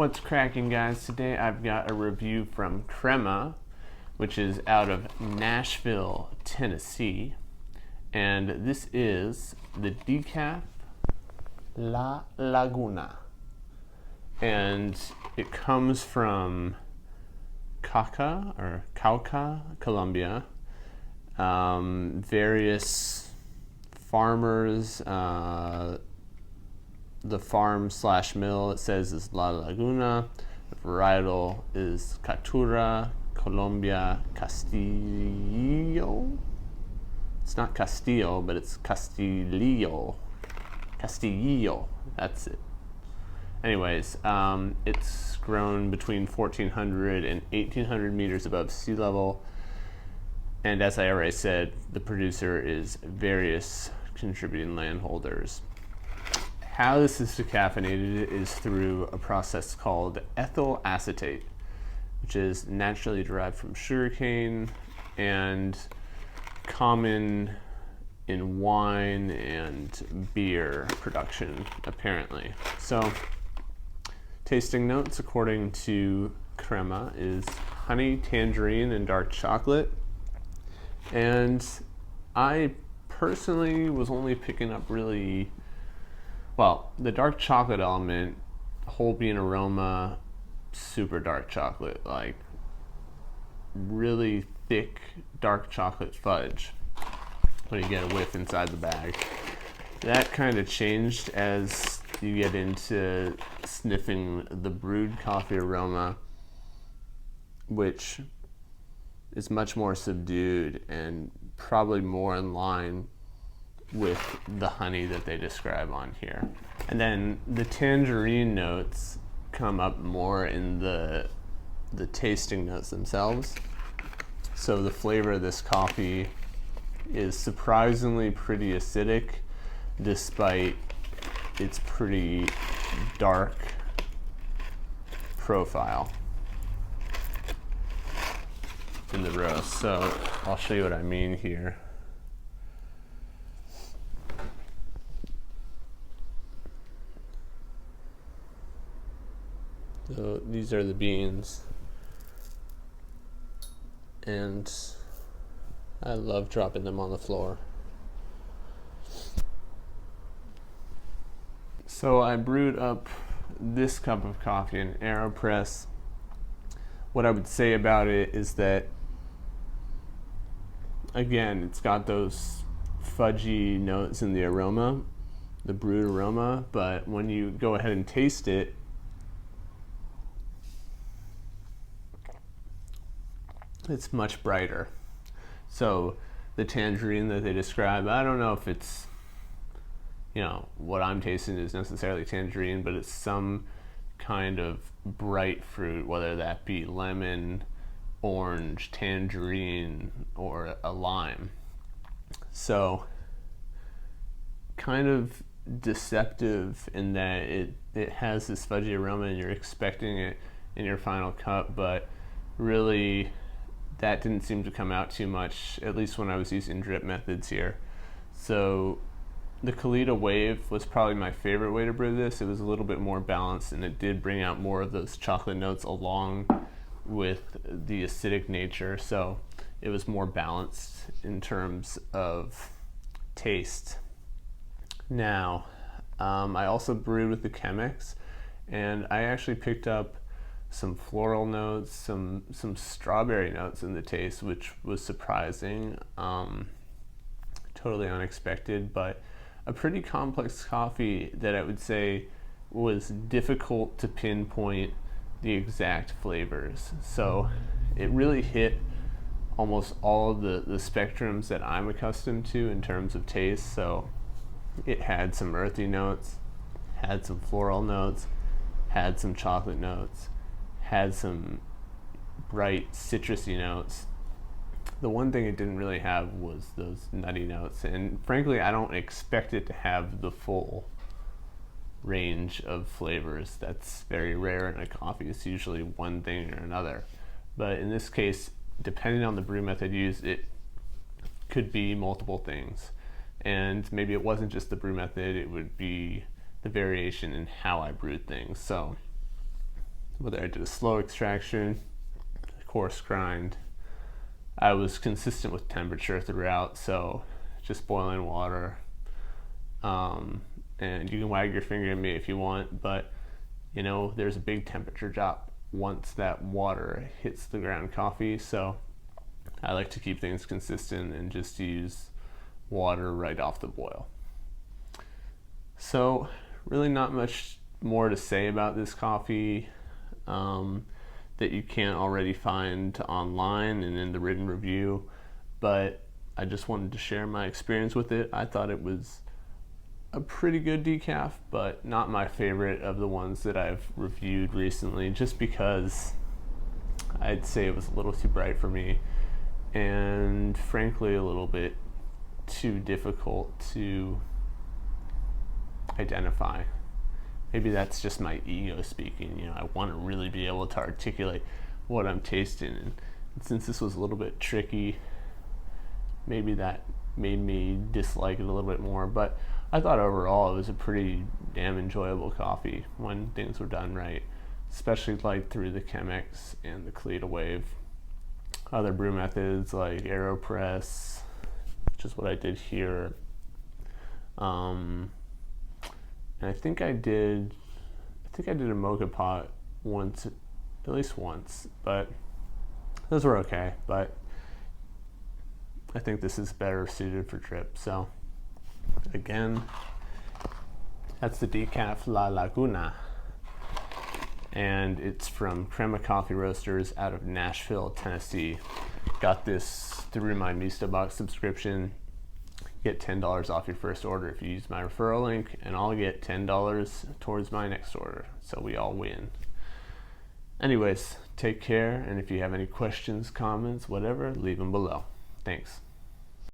What's cracking, guys? Today I've got a review from Crema, which is out of Nashville, Tennessee, and this is the Decaf La Laguna, and it comes from Cauca, Colombia. Various farmers, the farm/mill, it says, is La Laguna. The varietal is Caturra, Colombia, Castillo. It's not Castillo, but it's Castillo. Castillo, that's it. Anyways, it's grown between 1,400 and 1,800 meters above sea level. And as I already said, the producer is various contributing landholders. How this is decaffeinated is through a process called ethyl-acetate, which is naturally derived from sugarcane and common in wine and beer production, apparently. So, tasting notes according to Crema is honey, tangerine, and dark chocolate. And I personally was only picking up really, well, the dark chocolate element, whole bean aroma, super dark chocolate, like really thick dark chocolate fudge when you get a whiff inside the bag. That kind of changed as you get into sniffing the brewed coffee aroma, which is much more subdued and probably more in line with the honey that they describe on here. And then the tangerine notes come up more in the tasting notes themselves. So the flavor of this coffee is surprisingly pretty acidic, despite its pretty dark profile in the roast. So I'll show you what I mean here. So these are the beans, and I love dropping them on the floor. So I brewed up this cup of coffee in AeroPress. What I would say about it is that, again, it's got those fudgy notes in the aroma, the brewed aroma, but when you go ahead and taste it, it's much brighter. So the tangerine that they describe, I don't know if it's, what I'm tasting is necessarily tangerine, but it's some kind of bright fruit, whether that be lemon, orange, tangerine, or a lime. So kind of deceptive in that it has this fudgy aroma and you're expecting it in your final cup, but really that didn't seem to come out too much, at least when I was using drip methods here. So the Kalita Wave was probably my favorite way to brew this. It was a little bit more balanced, and it did bring out more of those chocolate notes along with the acidic nature, so it was more balanced in terms of taste. Now, I also brewed with the Chemex, and I actually picked up some floral notes, some strawberry notes in the taste, which was surprising, totally unexpected, but a pretty complex coffee that I would say was difficult to pinpoint the exact flavors. So it really hit almost all of the spectrums that I'm accustomed to in terms of taste. So it had some earthy notes, had some floral notes, had some chocolate notes, had some bright citrusy notes. The one thing it didn't really have was those nutty notes, and frankly I don't expect it to have the full range of flavors. That's very rare in a coffee. It's usually one thing or another, but in this case, depending on the brew method used, it could be multiple things, and maybe it wasn't just the brew method, it would be the variation in how I brewed things. So whether I did a slow extraction, a coarse grind. I was consistent with temperature throughout, so just boiling water. And you can wag your finger at me if you want, but you know, there's a big temperature drop once that water hits the ground coffee, so I like to keep things consistent and just use water right off the boil. So really not much more to say about this coffee that you can't already find online and in the written review, but I just wanted to share my experience with it. I thought it was a pretty good decaf, but not my favorite of the ones that I've reviewed recently, just because I'd say it was a little too bright for me, and frankly a little bit too difficult to identify. Maybe that's just my ego speaking. You know, I want to really be able to articulate what I'm tasting, and since this was a little bit tricky, maybe that made me dislike it a little bit more. But I thought overall it was a pretty damn enjoyable coffee when things were done right, especially like through the Chemex and the Kalita wave. Other brew methods like AeroPress, which is what I did here. And I think I did a mocha pot once, at least once, but those were okay. But I think this is better suited for drip. So again, that's the Decaf La Laguna, and it's from Crema Coffee Roasters out of Nashville, Tennessee. Got this through my MistoBox subscription. Get $10 off your first order if you use my referral link, and I'll get $10 towards my next order, so we all win. Anyways, take care, and if you have any questions, comments, whatever, leave them below. Thanks.